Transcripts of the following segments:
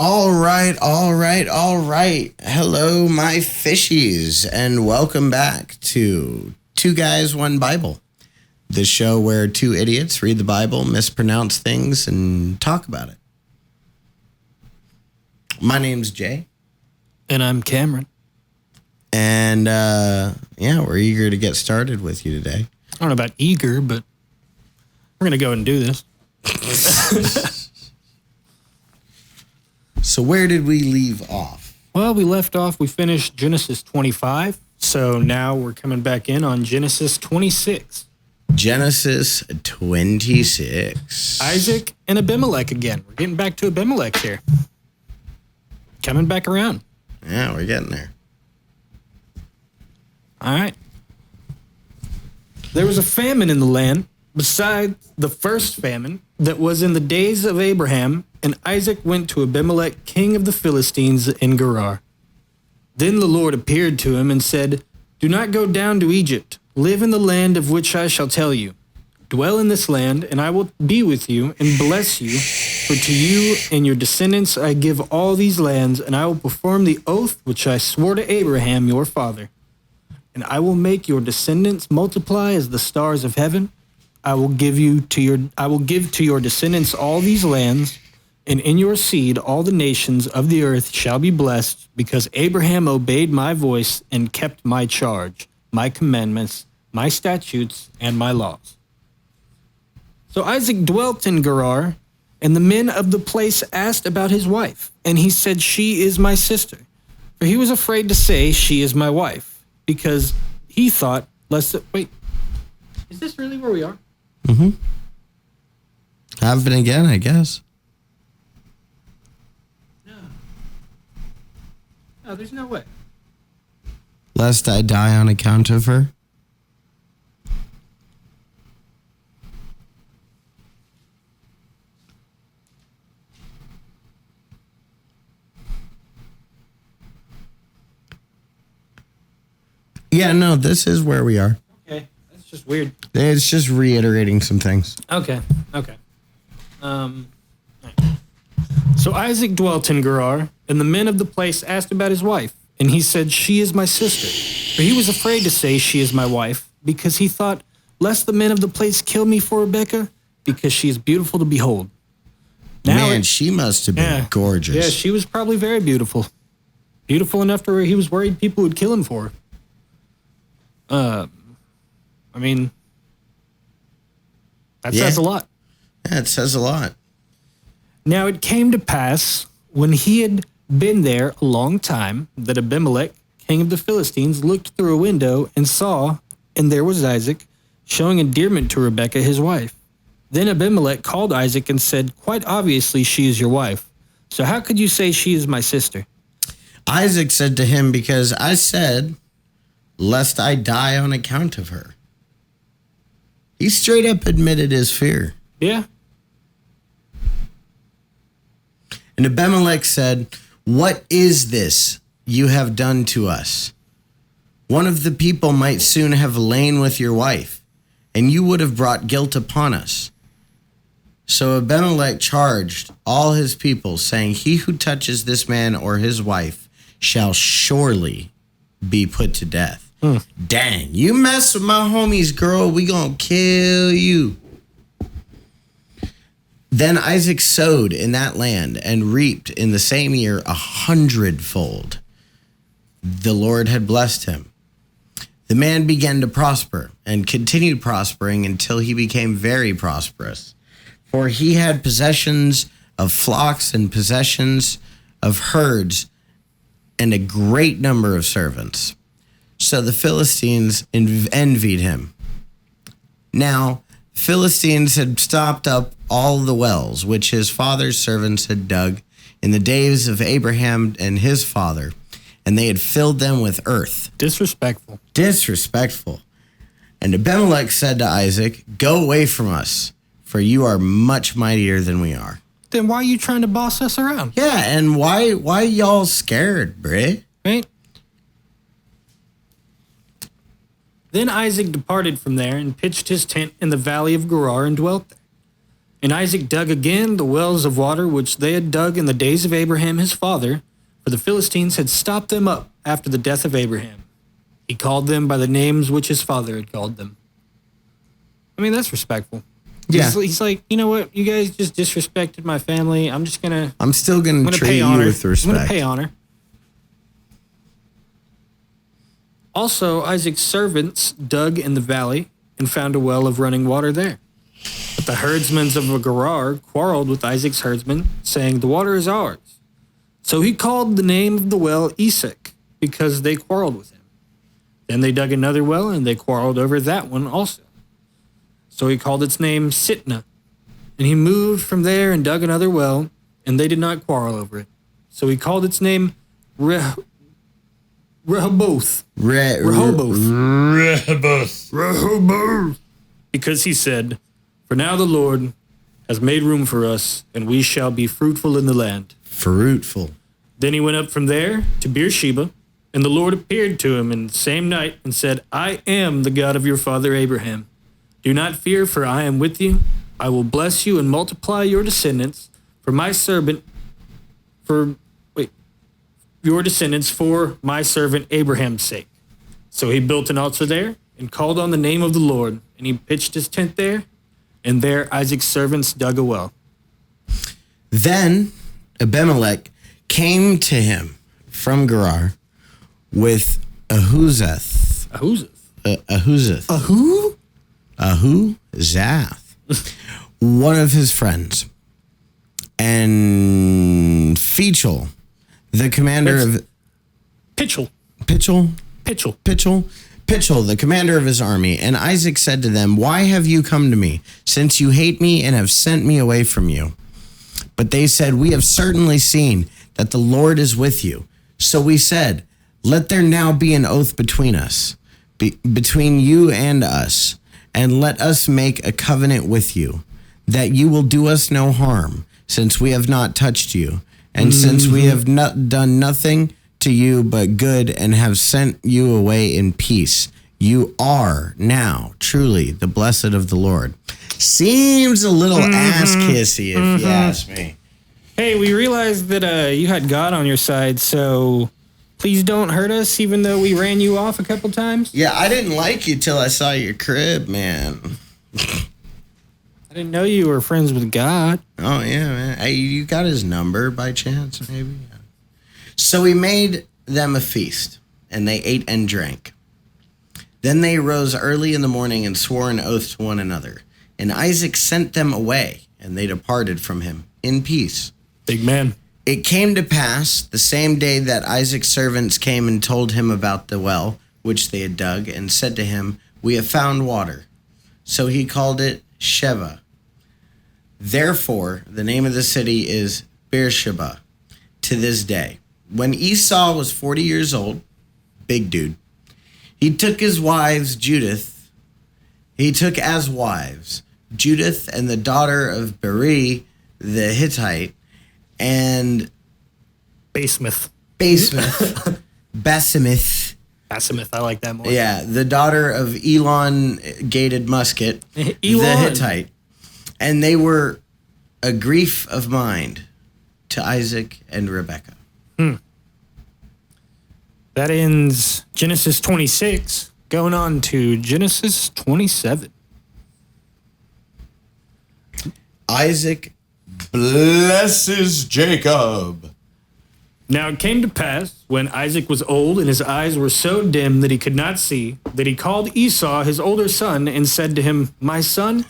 All right. Hello, my fishies, and welcome back to Two Guys, One Bible, the show where two idiots read the Bible, mispronounce things, and talk about it. My name's Jay. And I'm Cameron. And, we're eager to get started with you today. I don't know about eager, but we're going to go and do this. So where did we leave off? Well, we finished Genesis 25, so now we're coming back in on Genesis 26. Genesis 26. Isaac and Abimelech again. We're getting back to Abimelech here. Coming back around. Yeah, we're getting there. All right. There was a famine in the land besides the first famine that was in the days of Abraham, and Isaac went to Abimelech, king of the Philistines, in Gerar. Then the Lord appeared to him and said, "Do not go down to Egypt. Live in the land of which I shall tell you. Dwell in this land, and I will be with you and bless you. For to you and your descendants I give all these lands, and I will perform the oath which I swore to Abraham your father. And I will make your descendants multiply as the stars of heaven. I will give to your descendants all these lands, and in your seed all the nations of the earth shall be blessed, because Abraham obeyed my voice and kept my charge, my commandments, my statutes, and my laws." So Isaac dwelt in Gerar, and the men of the place asked about his wife, and he said, "She is my sister." For he was afraid to say, "She is my wife," because he thought, wait, is this really where we are? Mm-hmm. Happen again, I guess. No, there's no way. Lest I die on account of her. Yeah, no, this is where we are. Okay, that's just weird. It's just reiterating some things. Okay. So Isaac dwelt in Gerar, and the men of the place asked about his wife, and he said, "She is my sister." For he was afraid to say, "She is my wife," because he thought, lest the men of the place kill me for Rebekah, because she is beautiful to behold. She must have been gorgeous. Yeah, she was probably very beautiful. Beautiful enough to where he was worried people would kill him for her. That says a lot. Yeah, it says a lot. Now it came to pass, when he had been there a long time, that Abimelech, king of the Philistines, looked through a window and saw, and there was Isaac, showing endearment to Rebekah his wife. Then Abimelech called Isaac and said, "Quite obviously she is your wife. So how could you say she is my sister?" Isaac said to him, "Because I said, lest I die on account of her." He straight up admitted his fear. Yeah. And Abimelech said, "What is this you have done to us? One of the people might soon have lain with your wife, and you would have brought guilt upon us." So Abimelech charged all his people, saying, "He who touches this man or his wife shall surely be put to death." Dang, you mess with my homies, girl, we gonna kill you. Then Isaac sowed in that land and reaped in the same year 100-fold. The Lord had blessed him. The man began to prosper and continued prospering until he became very prosperous. For he had possessions of flocks and possessions of herds and a great number of servants. So the Philistines envied him. Now, Philistines had stopped up all the wells which his father's servants had dug in the days of Abraham and his father, and they had filled them with earth. Disrespectful. And Abimelech said to Isaac, "Go away from us, for you are much mightier than we are." Then why are you trying to boss us around? Yeah, and why y'all scared, bruh? Right? Then Isaac departed from there and pitched his tent in the valley of Gerar and dwelt there. And Isaac dug again the wells of water which they had dug in the days of Abraham his father, for the Philistines had stopped them up after the death of Abraham. He called them by the names which his father had called them. I mean, that's respectful. Yeah. He's like, you know what? You guys just disrespected my family. I'm still going to treat you with respect. I'm going to pay honor. Also, Isaac's servants dug in the valley and found a well of running water there. But the herdsmen of Gerar quarreled with Isaac's herdsmen, saying, the water is ours. So he called the name of the well Esek, because they quarreled with him. Then they dug another well, and they quarreled over that one also. So he called its name Sitnah. And he moved from there and dug another well, and they did not quarrel over it. So he called its name Rehoboth. Rehoboth. Because he said, for now the Lord has made room for us, and we shall be fruitful in the land. Fruitful. Then he went up from there to Beersheba, and the Lord appeared to him in the same night and said, I am the God of your father Abraham. Do not fear, for I am with you. I will bless you and multiply your descendants for my servant Abraham's sake. So he built an altar there and called on the name of the Lord, and he pitched his tent there, and there Isaac's servants dug a well. Then Abimelech came to him from Gerar with Ahuzath, one of his friends, and Phichol, the commander of Pitchel, the commander of his army. And Isaac said to them, why have you come to me, since you hate me and have sent me away from you? But they said, we have certainly seen that the Lord is with you. So we said, let there now be an oath between us, between you and us, and let us make a covenant with you, that you will do us no harm, since we have not touched you, and since we have not done nothing to you but good, and have sent you away in peace. You are now truly the blessed of the Lord. Seems a little ass kissy, if you ask me. Hey, we realized that you had God on your side, so please don't hurt us, even though we ran you off a couple times. Yeah, I didn't like you till I saw your crib, man. I didn't know you were friends with God. Oh, yeah, man. Hey, you got his number by chance, maybe? So he made them a feast, and they ate and drank. Then they rose early in the morning and swore an oath to one another. And Isaac sent them away, and they departed from him in peace. Big man. It came to pass the same day that Isaac's servants came and told him about the well, which they had dug, and said to him, we have found water. So he called it Sheva. Therefore, the name of the city is Beersheba to this day. When Esau was 40 years old, big dude, he took as wives Judith and the daughter of Beri the Hittite, and Basemith. Basemith, I like that more. Yeah, the daughter of elongated musket, the Hittite. And they were a grief of mind to Isaac and Rebekah. That ends Genesis 26, going on to Genesis 27. Isaac blesses Jacob. Now it came to pass, when Isaac was old and his eyes were so dim that he could not see, that he called Esau, his older son, and said to him, my son?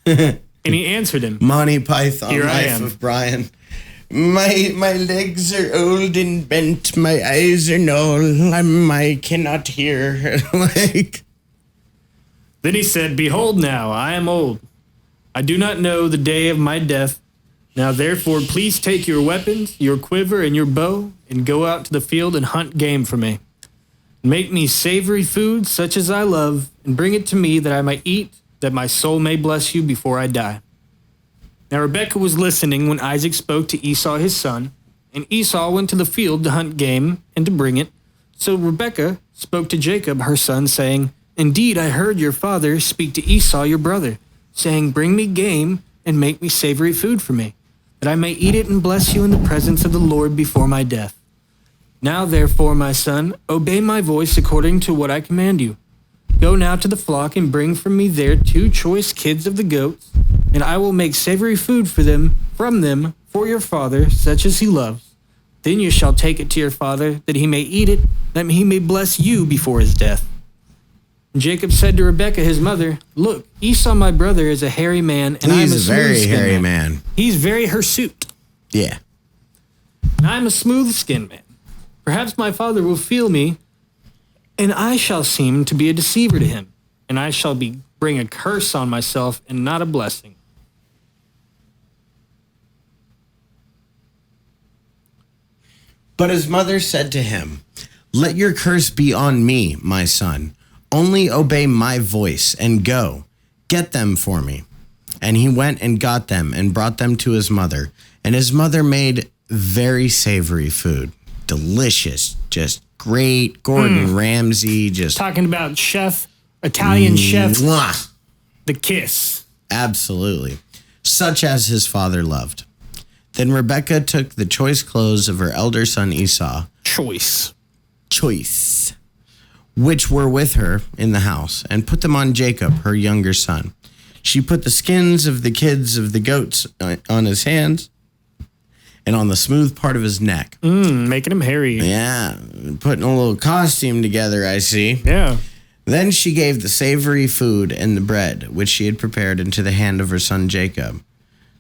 And he answered him, Monty Python, Here I Life am. of Brian. My legs are old and bent. My eyes are null. I cannot hear. Then he said, behold now, I am old. I do not know the day of my death. Now therefore, please take your weapons, your quiver, and your bow, and go out to the field and hunt game for me. Make me savory food, such as I love, and bring it to me that I might eat, that my soul may bless you before I die. Now Rebekah was listening when Isaac spoke to Esau his son, and Esau went to the field to hunt game and to bring it. So Rebekah spoke to Jacob her son, saying, indeed, I heard your father speak to Esau your brother, saying, bring me game and make me savory food for me, that I may eat it and bless you in the presence of the Lord before my death. Now therefore, my son, obey my voice according to what I command you. Go now to the flock and bring from me there 2 choice kids of the goats, and I will make savory food for them from them for your father, such as he loves. Then you shall take it to your father, that he may eat it, that he may bless you before his death. And Jacob said to Rebekah his mother, Look, Esau my brother is a hairy man, and I am a He's a very smooth-skinned hairy man. He's very hirsute, Yeah. and I am a smooth-skinned man. Perhaps my father will feel me, and I shall seem to be a deceiver to him, and I shall bring a curse on myself and not a blessing. But his mother said to him, Let your curse be on me, my son. Only obey my voice and go. Get them for me. And he went and got them and brought them to his mother. And his mother made very savory food. Delicious. Just great. Gordon Ramsay. Just Talking about Italian chef, mwah. the kiss. Absolutely. Such as his father loved. Then Rebekah took the choice clothes of her elder son Esau, Choice. which were with her in the house, and put them on Jacob, her younger son. She put the skins of the kids of the goats on his hands and on the smooth part of his neck. Making him hairy. Yeah, putting a little costume together, I see. Yeah. Then she gave the savory food and the bread, which she had prepared, into the hand of her son Jacob.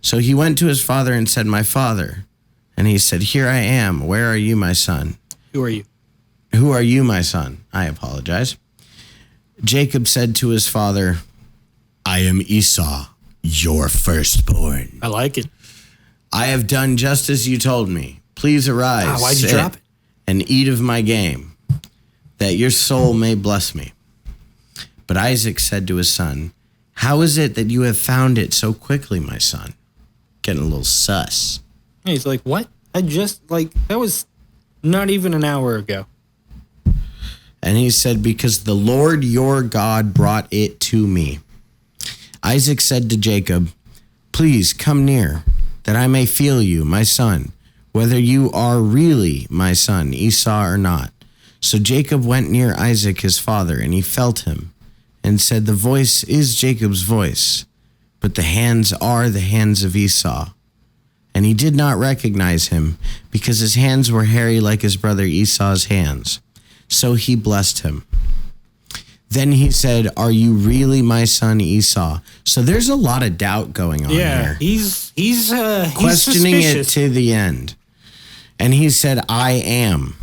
So he went to his father and said, My father. And he said, Here I am. Where are you, my son? Who are you? Who are you, my son? I apologize. Jacob said to his father, I am Esau, your firstborn. I like it. I have done just as you told me. Please arise, Why'd you sit, drop it? and eat of my game, that your soul may bless me. But Isaac said to his son, How is it that you have found it so quickly, my son? Getting a little sus. And he's like, what? That was not even an hour ago. And he said, Because the Lord your God brought it to me. Isaac said to Jacob, Please come near, that I may feel you, my son, whether you are really my son, Esau, or not. So Jacob went near Isaac his father, and he felt him, and said, The voice is Jacob's voice, but the hands are the hands of Esau. And he did not recognize him, because his hands were hairy like his brother Esau's hands. So he blessed him. Then he said, Are you really my son Esau? So there's a lot of doubt going on here. He's Questioning it suspicious. to the end. And he said, I am.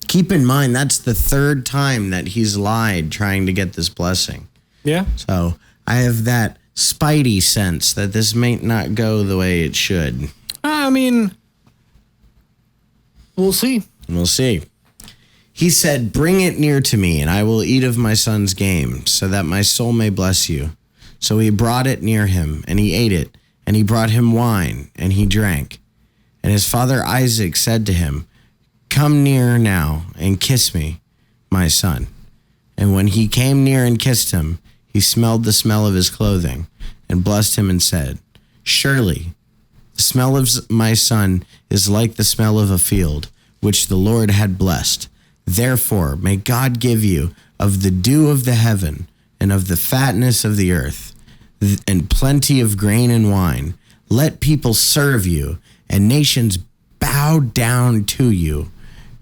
Keep in mind, that's the 3rd time that he's lied trying to get this blessing. Yeah. So I have that spidey sense that this may not go the way it should. I mean, we'll see. We'll see. He said, Bring it near to me, and I will eat of my son's game, so that my soul may bless you. So he brought it near him, and he ate it, and he brought him wine, and he drank. And his father Isaac said to him, Come near now, and kiss me, my son. And when he came near and kissed him, he smelled the smell of his clothing, and blessed him and said, Surely the smell of my son is like the smell of a field, which the Lord had blessed. Therefore, may God give you of the dew of the heaven and of the fatness of the earth and plenty of grain and wine. Let people serve you and nations bow down to you.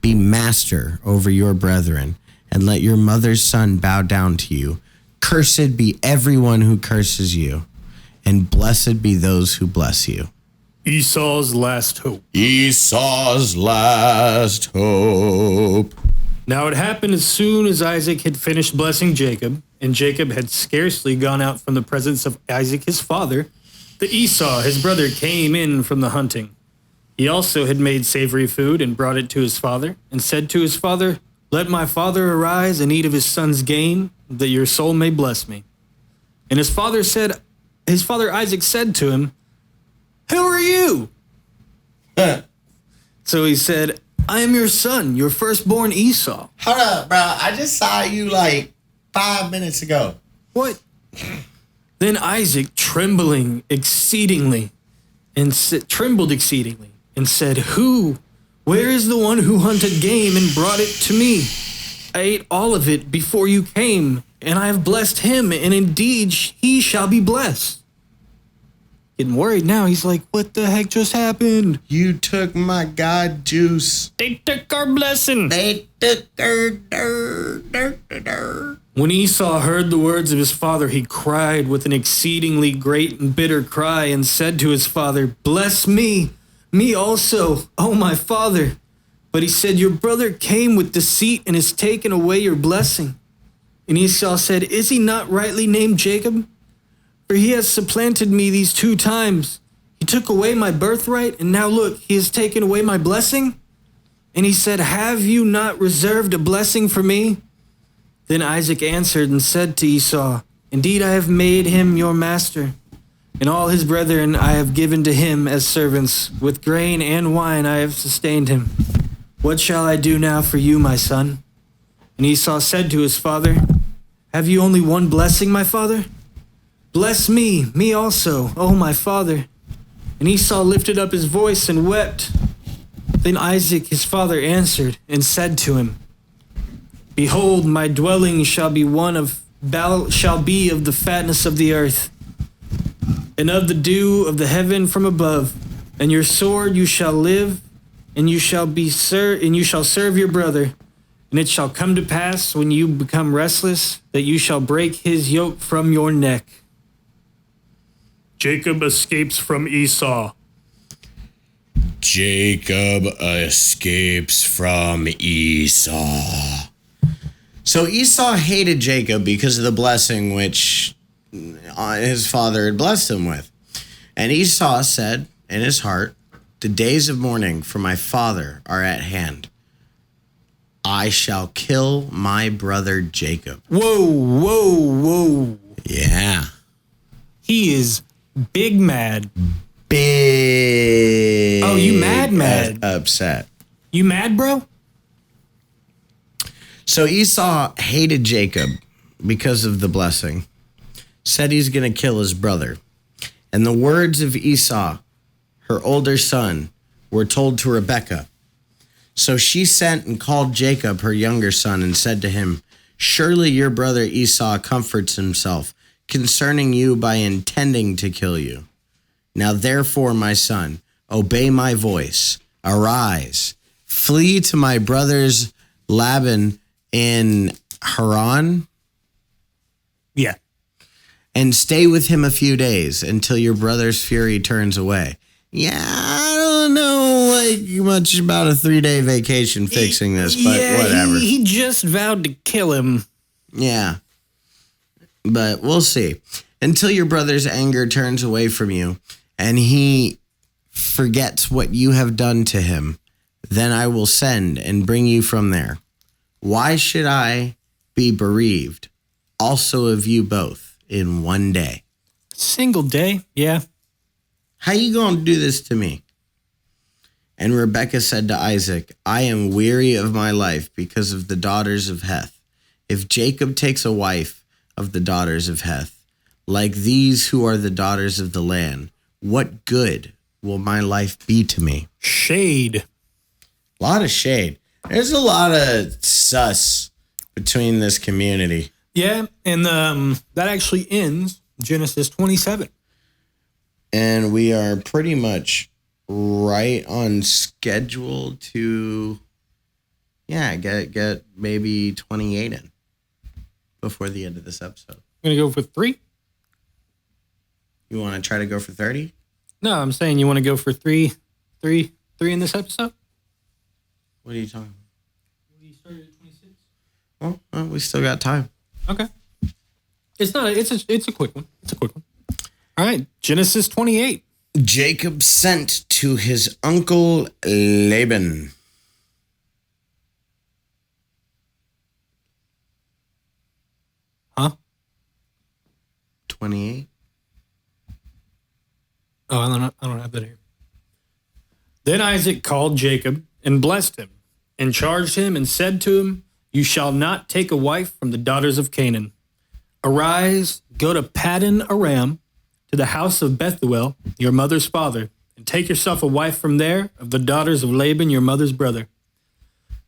Be master over your brethren, and let your mother's son bow down to you. Cursed be everyone who curses you, and blessed be those who bless you. Esau's last hope. Esau's last hope. Now it happened as soon as Isaac had finished blessing Jacob, and Jacob had scarcely gone out from the presence of Isaac his father, that Esau his brother came in from the hunting. He also had made savory food and brought it to his father, and said to his father, Let my father arise and eat of his son's game, that your soul may bless me. And his father Isaac said to him, Who are you? So he said, I am your son, your firstborn Esau. Hold up, bro. I just saw you like 5 minutes ago. What? Then Isaac, trembled exceedingly, and said, Where is the one who hunted game and brought it to me? I ate all of it before you came, and I have blessed him, and indeed he shall be blessed. Getting worried now. He's like, what the heck just happened? You took my God juice. They took our blessing. They took our When Esau heard the words of his father, he cried with an exceedingly great and bitter cry and said to his father, Bless me also, O my father. But he said, Your brother came with deceit and has taken away your blessing. And Esau said, Is he not rightly named Jacob? For he has supplanted me these 2 times. He took away my birthright, and now look, he has taken away my blessing. And he said, Have you not reserved a blessing for me? Then Isaac answered and said to Esau, Indeed, I have made him your master, and all his brethren I have given to him as servants. With grain and wine I have sustained him. What shall I do now for you, my son? And Esau said to his father, Have you only one blessing, my father? Bless me also, O my father. And Esau lifted up his voice and wept. Then Isaac his father answered and said to him, Behold, my dwelling shall be of the fatness of the earth, and of the dew of the heaven from above. And your sword you shall live, and you shall serve your brother. And it shall come to pass when you become restless that you shall break his yoke from your neck. Jacob escapes from Esau. Jacob escapes from Esau. So Esau hated Jacob because of the blessing which his father had blessed him with. And Esau said in his heart, The days of mourning for my father are at hand. I shall kill my brother Jacob. Whoa. Yeah. He is big mad. Big. Oh, you mad? Upset. You mad, bro? So Esau hated Jacob because of the blessing. Said he's going to kill his brother. And the words of Esau, her older son, were told to Rebekah. So she sent and called Jacob, her younger son, and said to him, Surely your brother Esau comforts himself concerning you by intending to kill you. Now therefore, my son, obey my voice. Arise, flee to my brother's Laban in Haran. Yeah. And stay with him a few days until your brother's fury turns away. Yeah, I don't know much about a 3-day vacation fixing this, but whatever. He just vowed to kill him. Yeah. But we'll see. Until your brother's anger turns away from you and he forgets what you have done to him, then I will send and bring you from there. Why should I be bereaved also of you both in one day? Single day, yeah. How you going to do this to me? And Rebekah said to Isaac, I am weary of my life because of the daughters of Heth. If Jacob takes a wife of the daughters of Heth, like these who are the daughters of the land, what good will my life be to me? Shade. A lot of shade. There's a lot of sus between this community. Yeah, and that actually ends Genesis 27. And we are pretty much right on schedule to, get maybe 28 in before the end of this episode. I'm going to go for 3? You want to try to go for 30? No, I'm saying you want to go for 3 in this episode? What are you talking about? You started at 26? Well, we still got time. Okay. It's a quick one. It's a quick one. All right, Genesis 28. Jacob sent to his uncle Laban. Huh? 28. Oh, I don't have that here. Then Isaac called Jacob and blessed him and charged him and said to him, You shall not take a wife from the daughters of Canaan. Arise, go to Paddan Aram, to the house of Bethuel, your mother's father, and take yourself a wife from there of the daughters of Laban, your mother's brother.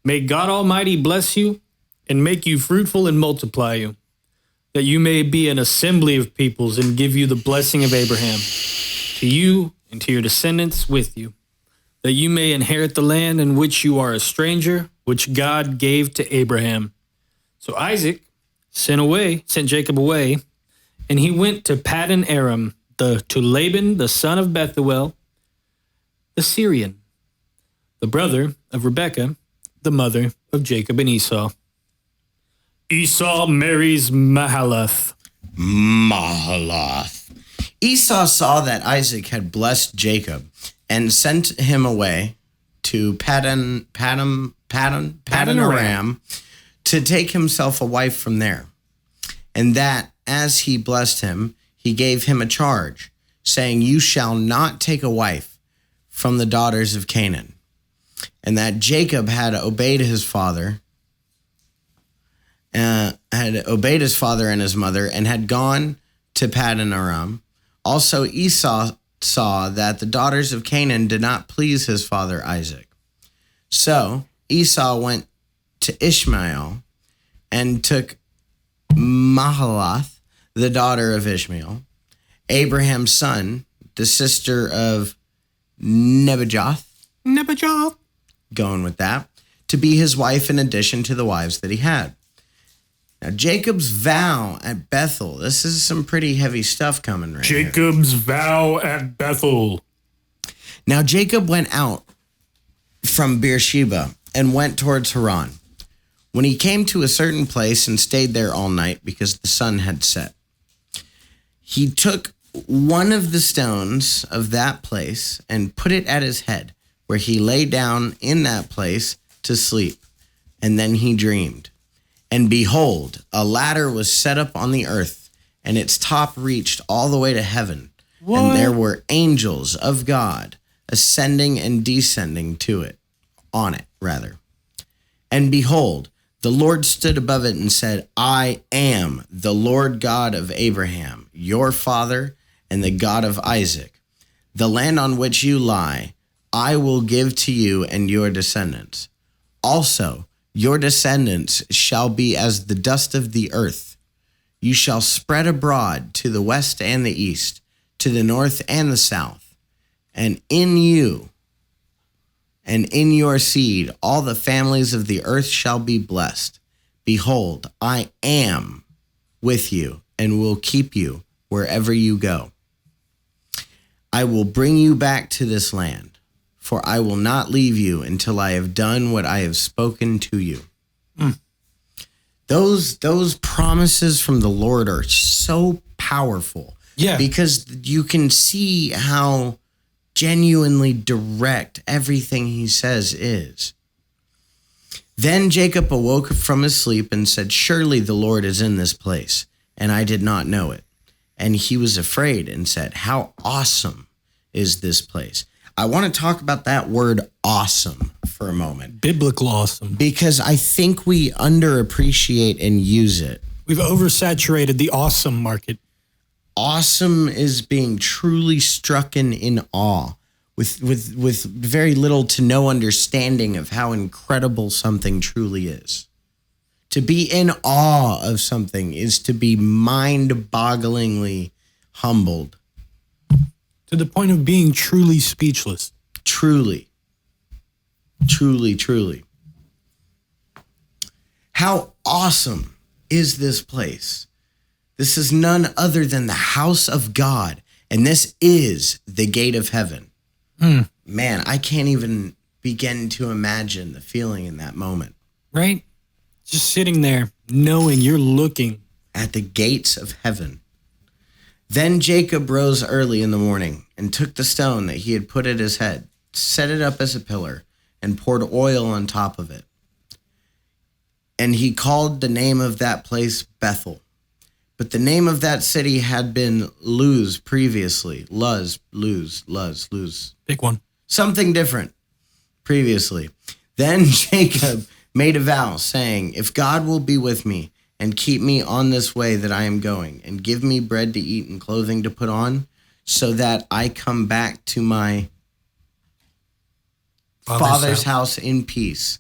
May God Almighty bless you and make you fruitful and multiply you, that you may be an assembly of peoples and give you the blessing of Abraham, to you and to your descendants with you, that you may inherit the land in which you are a stranger, which God gave to Abraham. So Isaac sent Jacob away, and he went to Paddan Aram, to Laban, the son of Bethuel, the Syrian, the brother of Rebekah, the mother of Jacob and Esau. Esau marries Mahalath. Esau saw that Isaac had blessed Jacob and sent him away to Paddan Aram to take himself a wife from there. And that as he blessed him, he gave him a charge, saying, "You shall not take a wife from the daughters of Canaan." And that Jacob had obeyed his father and his mother, and had gone to Paddan Aram. Also Esau saw that the daughters of Canaan did not please his father Isaac. So Esau went to Ishmael and took Mahalath, the daughter of Ishmael, Abraham's son, the sister of Nebajoth, going with that, to be his wife in addition to the wives that he had. Now, Jacob's vow at Bethel, this is some pretty heavy stuff coming right here. Jacob's vow at Bethel. Now, Jacob went out from Beersheba and went towards Haran. When he came to a certain place and stayed there all night because the sun had set, he took one of the stones of that place and put it at his head, where he lay down in that place to sleep. And then he dreamed. And behold, a ladder was set up on the earth, and its top reached all the way to heaven. What? And there were angels of God ascending and descending on it. And behold, the Lord stood above it and said, "I am the Lord God of Abraham, your father, and the God of Isaac. The land on which you lie, I will give to you and your descendants. Also, your descendants shall be as the dust of the earth. You shall spread abroad to the west and the east, to the north and the south. And in you and in your seed, all the families of the earth shall be blessed. Behold, I am with you and will keep you wherever you go. I will bring you back to this land, for I will not leave you until I have done what I have spoken to you." Those promises from the Lord are so powerful. Yeah. Because you can see how genuinely direct everything he says is. Then Jacob awoke from his sleep and said, "Surely the Lord is in this place, and I did not know it." And he was afraid and said, "How awesome is this place?" I want to talk about that word awesome for a moment. Biblical awesome. Because I think we underappreciate and use it. We've oversaturated the awesome market. Awesome is being truly strucken in awe with very little to no understanding of how incredible something truly is. To be in awe of something is to be mind-bogglingly humbled. To the point of being truly speechless. Truly. How awesome is this place? This is none other than the house of God, and this is the gate of heaven. Man, I can't even begin to imagine the feeling in that moment. Right? Just sitting there, knowing you're looking at the gates of heaven. Then Jacob rose early in the morning and took the stone that he had put at his head, set it up as a pillar, and poured oil on top of it. And he called the name of that place Bethel. But the name of that city had been Luz previously. Luz. Pick one. Something different previously. Then Jacob made a vow, saying, "If God will be with me and keep me on this way that I am going, and give me bread to eat and clothing to put on, so that I come back to my father's house in peace.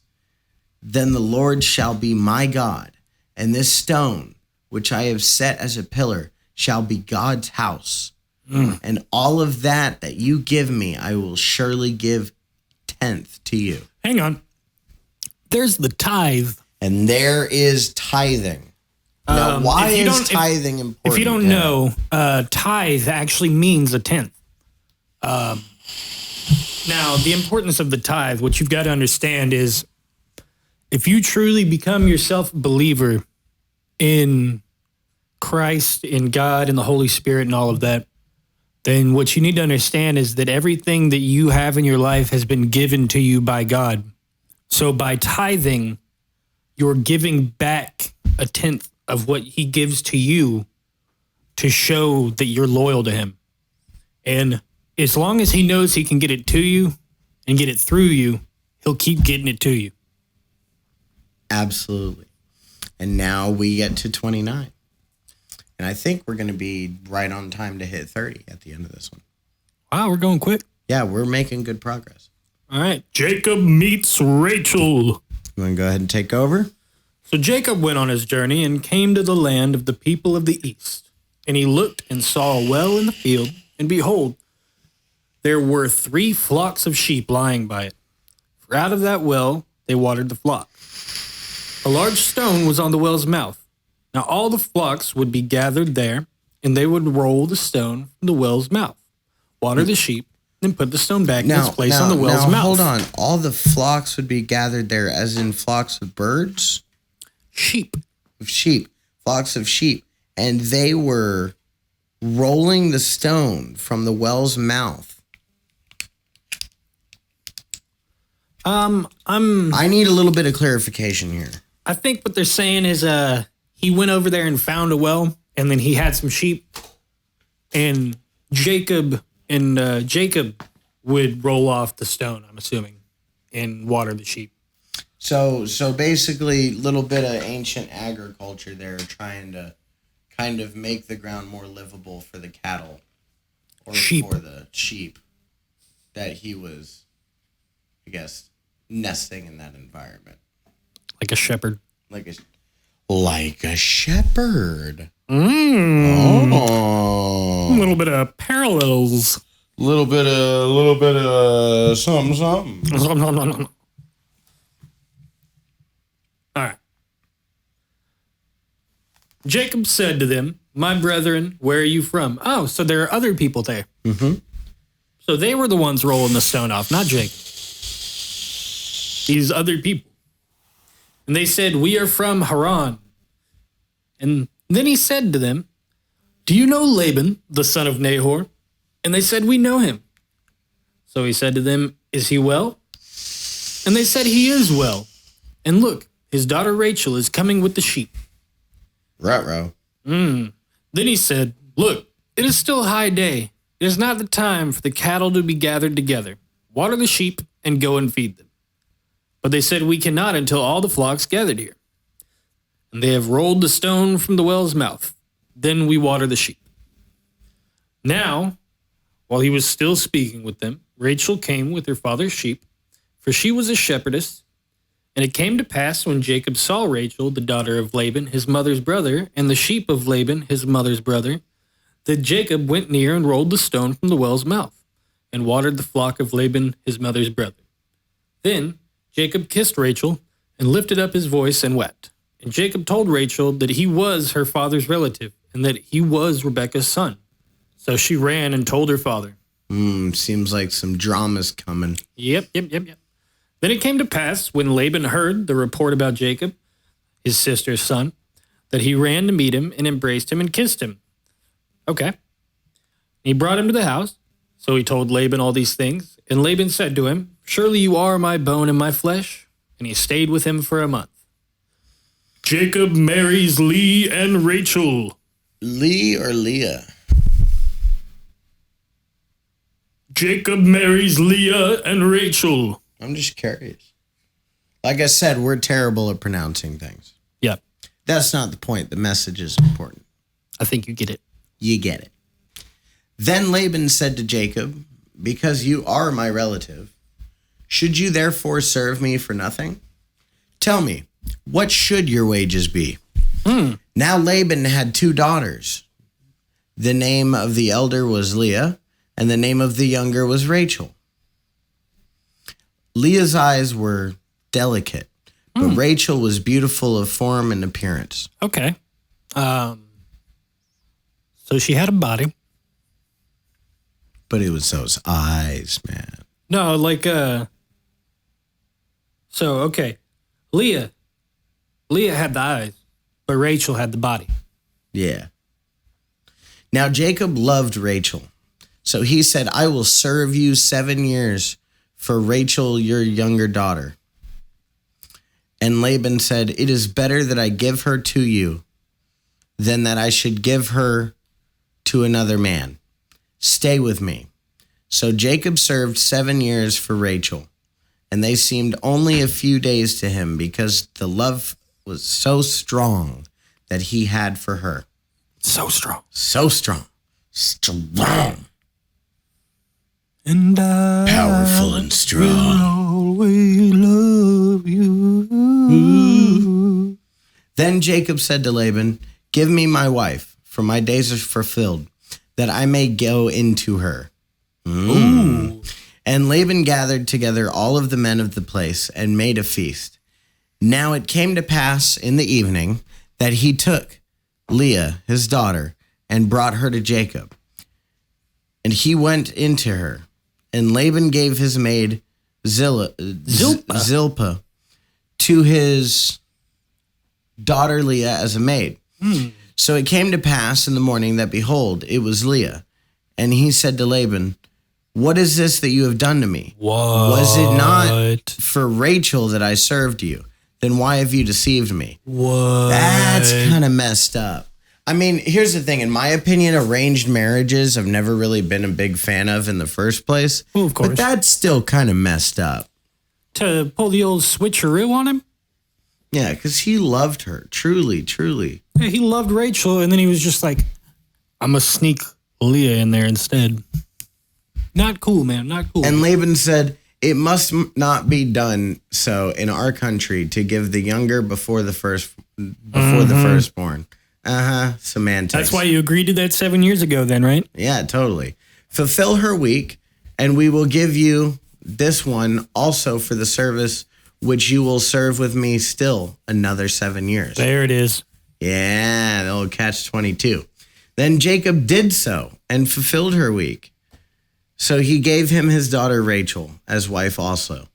Then the Lord shall be my God, and this stone, which I have set as a pillar, shall be God's house. And all of that you give me, I will surely give 10th to you. Hang on. There's the tithe. And there is tithing. Now, why is tithing important? If you don't know, tithe actually means a tenth. Now, the importance of the tithe, what you've got to understand is, if you truly become yourself a believer in Christ, in God, in the Holy Spirit, and all of that, then what you need to understand is that everything that you have in your life has been given to you by God. So by tithing, you're giving back a tenth of what he gives to you to show that you're loyal to him. And as long as he knows he can get it to you and get it through you, he'll keep getting it to you. Absolutely. And now we get to 29. And I think we're going to be right on time to hit 30 at the end of this one. Wow, we're going quick. Yeah, we're making good progress. All right. Jacob meets Rachel. You want to go ahead and take over? So Jacob went on his journey and came to the land of the people of the east. And he looked and saw a well in the field, and behold, there were 3 flocks of sheep lying by it. For out of that well they watered the flock. A large stone was on the well's mouth. Now all the flocks would be gathered there, and they would roll the stone from the well's mouth, water the sheep, and put the stone back in its place on the well's mouth. Hold on. All the flocks would be gathered there, as in flocks of birds? Sheep. Flocks of sheep. And they were rolling the stone from the well's mouth. I need a little bit of clarification here. I think what they're saying is he went over there and found a well, and then he had some sheep, and Jacob would roll off the stone, I'm assuming, and water the sheep. So basically, a little bit of ancient agriculture there, trying to kind of make the ground more livable for the cattle or sheep. For the sheep that he was, I guess, nesting in that environment. Like a shepherd. Like a shepherd. Oh. A little bit of parallels. A little bit of something. All right. Jacob said to them, "My brethren, where are you from?" Oh, so there are other people there. Mm-hmm. So they were the ones rolling the stone off, not Jacob. These other people. And they said, "We are from Haran." And then he said to them, "Do you know Laban, the son of Nahor?" And they said, "We know him." So he said to them, "Is he well?" And they said, "He is well. And look, his daughter Rachel is coming with the sheep." Ruh-roh. Then he said, "Look, it is still high day. It is not the time for the cattle to be gathered together. Water the sheep and go and feed them." But they said, "We cannot until all the flocks gathered here. And they have rolled the stone from the well's mouth. Then we water the sheep." Now, while he was still speaking with them, Rachel came with her father's sheep, for she was a shepherdess. And it came to pass when Jacob saw Rachel, the daughter of Laban, his mother's brother, and the sheep of Laban, his mother's brother, that Jacob went near and rolled the stone from the well's mouth, and watered the flock of Laban, his mother's brother. Then Jacob kissed Rachel, and lifted up his voice and wept. And Jacob told Rachel that he was her father's relative, and that he was Rebekah's son. So she ran and told her father. Seems like some drama's coming. Yep. Then it came to pass, when Laban heard the report about Jacob, his sister's son, that he ran to meet him and embraced him and kissed him. Okay. He brought him to the house. So he told Laban all these things. And Laban said to him, "Surely you are my bone and my flesh." And he stayed with him for a month. Jacob marries Leah and Rachel. Lee or Leah? Jacob marries Leah and Rachel. I'm just curious. Like I said, we're terrible at pronouncing things. Yep. That's not the point. The message is important. I think you get it. You get it. Then Laban said to Jacob, because you are my relative, should you therefore serve me for nothing? Tell me, what should your wages be? Now Laban had 2 daughters. The name of the elder was Leah, and the name of the younger was Rachel. Leah's eyes were delicate, but Rachel was beautiful of form and appearance. Okay. So she had a body. But it was those eyes, man. No, okay. Leah had the eyes, but Rachel had the body. Yeah. Now Jacob loved Rachel. So he said, I will serve you 7 years for Rachel, your younger daughter. And Laban said, it is better that I give her to you than that I should give her to another man. Stay with me. So Jacob served 7 years for Rachel, and they seemed only a few days to him because the love was so strong that he had for her. So strong. So strong. Strong. And I Powerful and strong. will always love you. Then Jacob said to Laban, give me my wife, for my days are fulfilled, that I may go into her. Ooh. And Laban gathered together all of the men of the place and made a feast. Now it came to pass in the evening that he took Leah, his daughter, and brought her to Jacob. And he went into her. And Laban gave his maid Zilpah to his daughter Leah as a maid. So it came to pass in the morning that, behold, it was Leah. And he said to Laban, what is this that you have done to me? What? Was it not for Rachel that I served you? Then why have you deceived me? What? That's kind of messed up. I mean, here's the thing. In my opinion, arranged marriages I've never really been a big fan of in the first place. Well, of course. But that's still kind of messed up. To pull the old switcheroo on him? Yeah, because he loved her. Truly, truly. Yeah, he loved Rachel, and then he was just like, I'm going to sneak Leah in there instead. Not cool, man. Not cool. And Laban said, it must not be done so in our country to give the younger before the firstborn. Semantics. That's why you agreed to that 7 years ago then, right? Yeah, totally. Fulfill her week, and we will give you this one also for the service which you will serve with me still another 7 years. There it is. Yeah, the old catch-22. Then Jacob did so and fulfilled her week. So he gave him his daughter Rachel as wife also.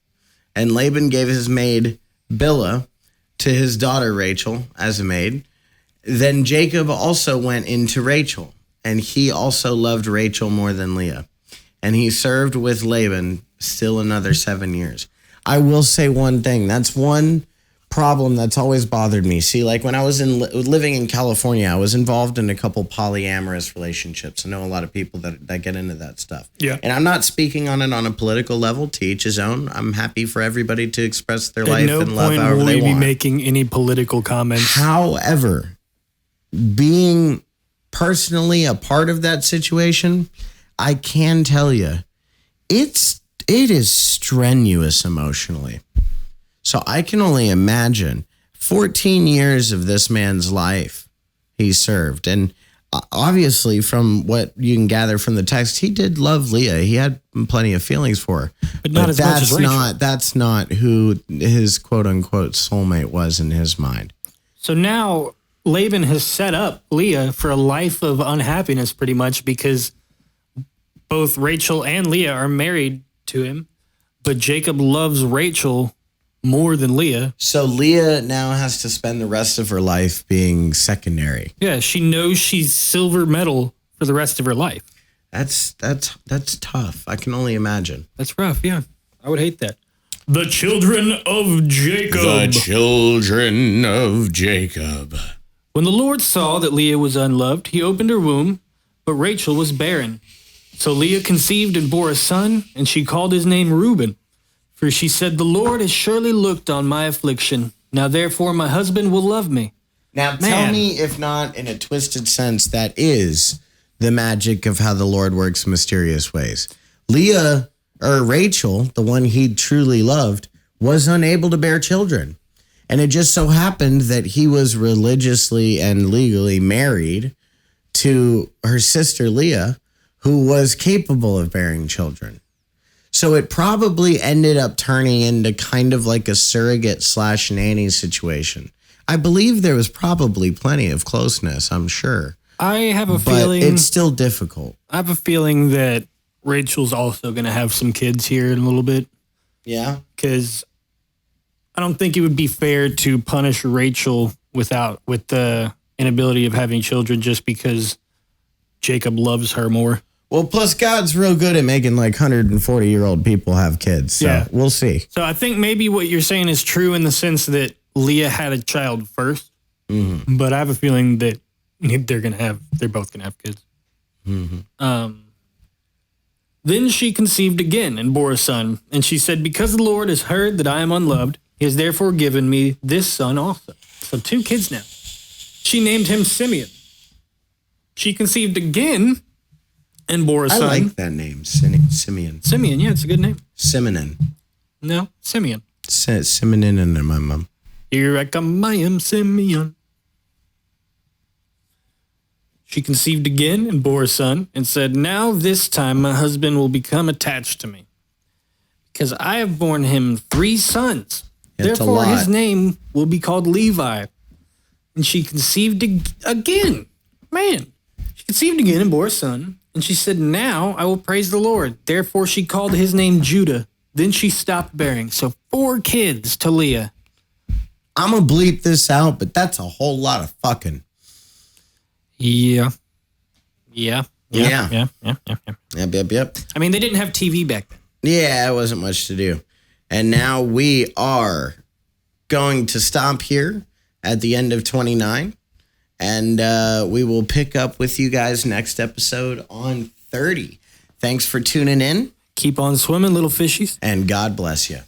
And Laban gave his maid Bilhah to his daughter Rachel as a maid. Then Jacob also went into Rachel, and he also loved Rachel more than Leah. And he served with Laban still another 7 years. I will say one thing. That's one problem that's always bothered me. See, like when I was living in California, I was involved in a couple polyamorous relationships. I know a lot of people that get into that stuff. Yeah. And I'm not speaking on it on a political level, to each his own. I'm happy for everybody to express their life and love however they want. At no point will we be making any political comments. However, being personally a part of that situation, I can tell you, it is strenuous emotionally. So I can only imagine 14 years of this man's life he served. And obviously, from what you can gather from the text, he did love Leah. He had plenty of feelings for her. But not as much as Rachel. That's not who his quote-unquote soulmate was in his mind. So now Laban has set up Leah for a life of unhappiness pretty much because both Rachel and Leah are married to him. But Jacob loves Rachel more than Leah. So Leah now has to spend the rest of her life being secondary. Yeah, she knows she's silver medal for the rest of her life. That's tough. I can only imagine. That's rough, yeah. I would hate that. The children of Jacob. The children of Jacob. When the Lord saw that Leah was unloved, he opened her womb, but Rachel was barren. So Leah conceived and bore a son, and she called his name Reuben. For she said, the Lord has surely looked on my affliction. Now therefore my husband will love me. Now, tell me if not in a twisted sense that is the magic of how the Lord works in mysterious ways. Rachel, the one he truly loved, was unable to bear children. And it just so happened that he was religiously and legally married to her sister Leah, who was capable of bearing children. So it probably ended up turning into kind of like a surrogate / nanny situation. I believe there was probably plenty of closeness, I'm sure. I have a but feeling it's still difficult. I have a feeling that Rachel's also going to have some kids here in a little bit. Yeah. Because I don't think it would be fair to punish Rachel with the inability of having children just because Jacob loves her more. Well, plus God's real good at making like 140-year-old people have kids. So we'll see. So I think maybe what you're saying is true in the sense that Leah had a child first. Mm-hmm. But I have a feeling that they're both going to have kids. Mm-hmm. Then she conceived again and bore a son. And she said, because the Lord has heard that I am unloved, he has therefore given me this son also. So 2 kids now. She named him Simeon. She conceived again and bore a son. I like that name, Simeon. Simeon, yeah, it's a good name. Simeon. No, Simeon. Simeon and my mom. Here I come, I am Simeon. She conceived again and bore a son and said, now this time my husband will become attached to me because I have borne him 3 sons. Therefore his name will be called Levi. And she conceived again. Man. She conceived again and bore a son. And she said, now I will praise the Lord. Therefore she called his name Judah. Then she stopped bearing. So 4 kids to Leah. I'm going to bleep this out, but that's a whole lot of fucking. Yeah. Yep. I mean, they didn't have TV back then. Yeah, it wasn't much to do. And now we are going to stop here at the end of 29. And we will pick up with you guys next episode on 30. Thanks for tuning in. Keep on swimming, little fishies. And God bless you.